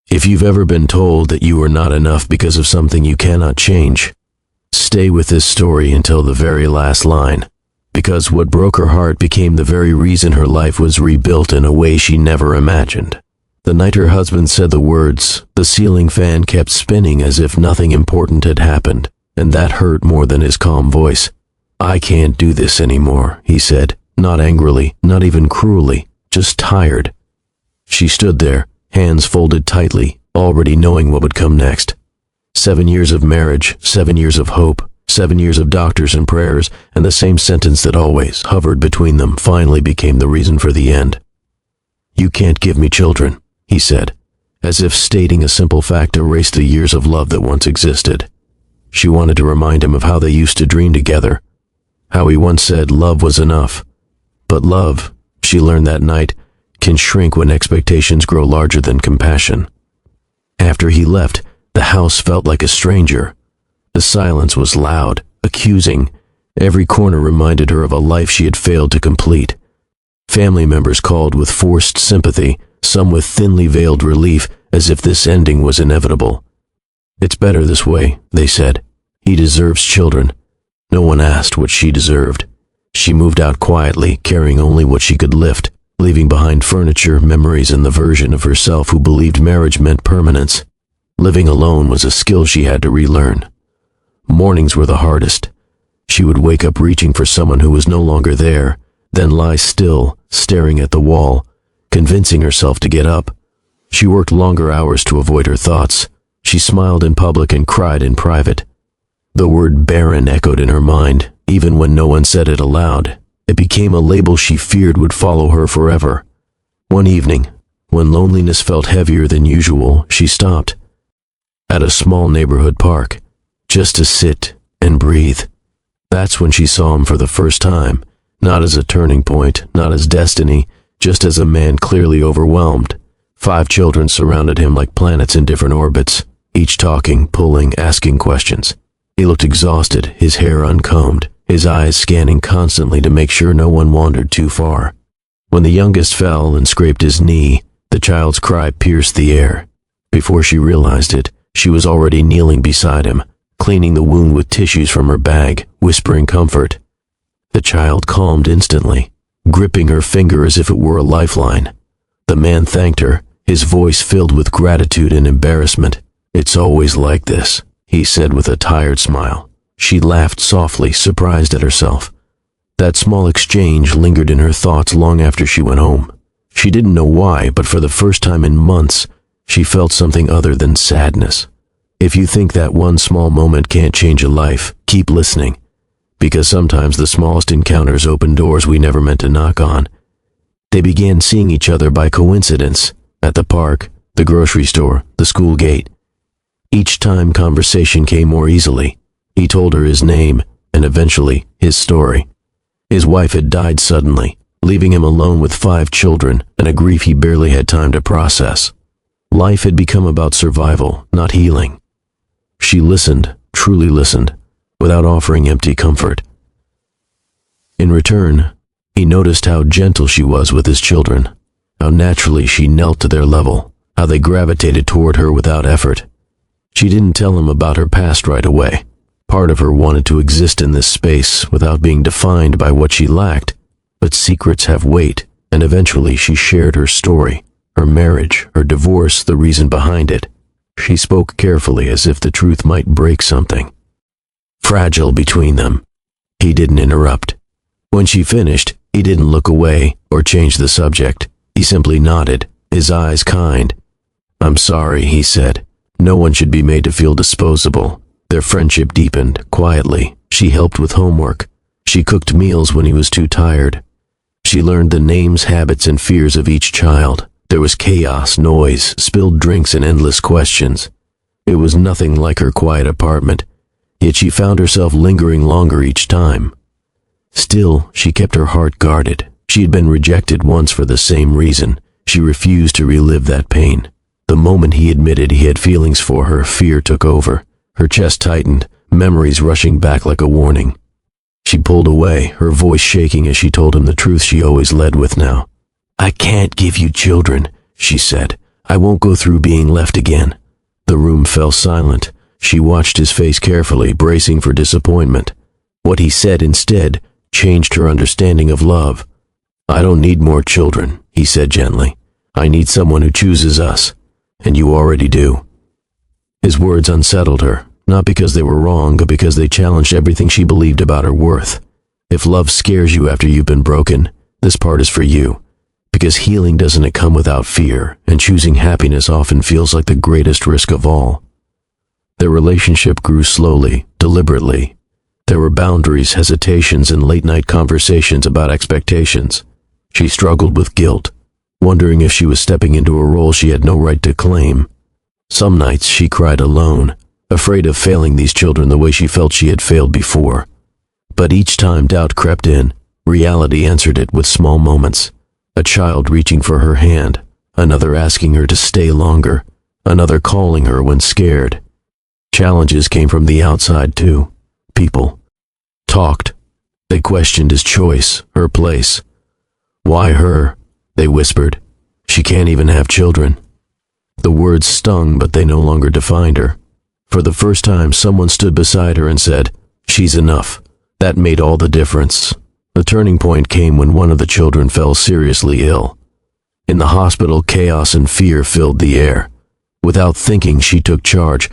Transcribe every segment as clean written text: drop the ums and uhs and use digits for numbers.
If you've ever been told that you are not enough because of something you cannot change, stay with this story until the very last line, because what broke her heart became the very reason her life was rebuilt in a way she never imagined. The night her husband said the words, the ceiling fan kept spinning as if nothing important had happened, and that hurt more than his calm voice. "I can't do this anymore," he said, not angrily, not even cruelly, just tired. She stood there, hands folded tightly, already knowing what would come next. 7 years of marriage, 7 years of hope, 7 years of doctors and prayers, and the same sentence that always hovered between them finally became the reason for the end. "You can't give me children," he said, as if stating a simple fact erased the years of love that once existed. She wanted to remind him of how they used to dream together, how he once said love was enough. But love, she learned that night, can shrink when expectations grow larger than compassion. After he left, the house felt like a stranger. The silence was loud, accusing. Every corner reminded her of a life she had failed to complete. Family members called with forced sympathy, some with thinly veiled relief, as if this ending was inevitable. "It's better this way," they said. "He deserves children." No one asked what she deserved. She moved out quietly, carrying only what she could lift, leaving behind furniture, memories, and the version of herself who believed marriage meant permanence. Living alone was a skill she had to relearn. Mornings were the hardest. She would wake up reaching for someone who was no longer there, then lie still, staring at the wall, convincing herself to get up. She worked longer hours to avoid her thoughts. She smiled in public and cried in private. The word barren echoed in her mind, even when no one said it aloud. It became a label she feared would follow her forever. One evening, when loneliness felt heavier than usual, she stopped at a small neighborhood park, just to sit and breathe. That's when she saw him for the first time, not as a turning point, not as destiny, just as a man clearly overwhelmed. 5 children surrounded him like planets in different orbits, each talking, pulling, asking questions. He looked exhausted, his hair uncombed, his eyes scanning constantly to make sure no one wandered too far. When the youngest fell and scraped his knee, the child's cry pierced the air. Before she realized it, she was already kneeling beside him, cleaning the wound with tissues from her bag, whispering comfort. The child calmed instantly, gripping her finger as if it were a lifeline. The man thanked her, his voice filled with gratitude and embarrassment. "It's always like this," he said with a tired smile. She laughed softly, surprised at herself. That small exchange lingered in her thoughts long after she went home. She didn't know why, but for the first time in months, she felt something other than sadness. If you think that one small moment can't change a life, keep listening, because sometimes the smallest encounters open doors we never meant to knock on. They began seeing each other by coincidence, at the park, the grocery store, the school gate. Each time conversation came more easily. He told her his name, and eventually his story. His wife had died suddenly, leaving him alone with 5 children and a grief he barely had time to process. Life had become about survival, not healing. She listened, truly listened, without offering empty comfort. In return, he noticed how gentle she was with his children, how naturally she knelt to their level, how they gravitated toward her without effort. She didn't tell him about her past right away. Part of her wanted to exist in this space without being defined by what she lacked, but secrets have weight, and eventually she shared her story, her marriage, her divorce, the reason behind it. She spoke carefully as if the truth might break something fragile between them. He didn't interrupt. When she finished, he didn't look away or change the subject. He simply nodded, his eyes kind. "I'm sorry," he said. "No one should be made to feel disposable." Their friendship deepened, quietly. She helped with homework. She cooked meals when he was too tired. She learned the names, habits, and fears of each child. There was chaos, noise, spilled drinks, and endless questions. It was nothing like her quiet apartment, yet she found herself lingering longer each time. Still, she kept her heart guarded. She had been rejected once for the same reason. She refused to relive that pain. The moment he admitted he had feelings for her, fear took over. Her chest tightened, memories rushing back like a warning. She pulled away, her voice shaking as she told him the truth she always led with now. "I can't give you children," she said. I won't go through being left again." The room fell silent. She watched his face carefully, bracing for disappointment. What he said instead changed her understanding of love. "I don't need more children," he said gently. "I need someone who chooses us, and you already do." His words unsettled her, not because they were wrong, but because they challenged everything she believed about her worth. If love scares you after you've been broken, this part is for you. Because healing doesn't come without fear, and choosing happiness often feels like the greatest risk of all. Their relationship grew slowly, deliberately. There were boundaries, hesitations, and late-night conversations about expectations. She struggled with guilt, wondering if she was stepping into a role she had no right to claim. Some nights she cried alone, afraid of failing these children the way she felt she had failed before. But each time doubt crept in, reality answered it with small moments. A child reaching for her hand, another asking her to stay longer, another calling her when scared. Challenges came from the outside too. People talked. They questioned his choice, her place. "Why her?" they whispered. "She can't even have children." The words stung, but they no longer defined her. For the first time, someone stood beside her and said, "She's enough." That made all the difference. The turning point came when one of the children fell seriously ill. In the hospital, chaos and fear filled the air. Without thinking, she took charge,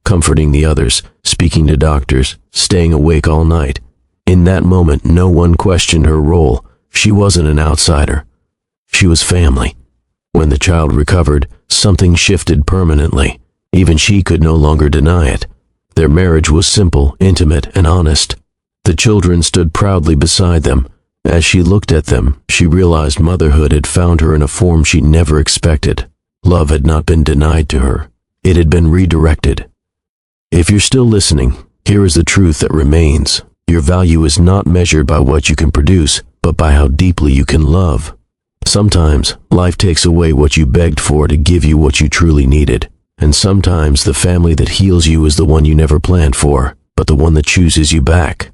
comforting the others, speaking to doctors, staying awake all night. In that moment, no one questioned her role. She wasn't an outsider. She was family. When the child recovered, something shifted permanently. Even she could no longer deny it. Their marriage was simple, intimate, and honest. The children stood proudly beside them. As she looked at them, she realized motherhood had found her in a form she never expected. Love had not been denied to her. It had been redirected. If you're still listening, here is the truth that remains. Your value is not measured by what you can produce, but by how deeply you can love. Sometimes, life takes away what you begged for to give you what you truly needed. And sometimes the family that heals you is the one you never planned for, but the one that chooses you back.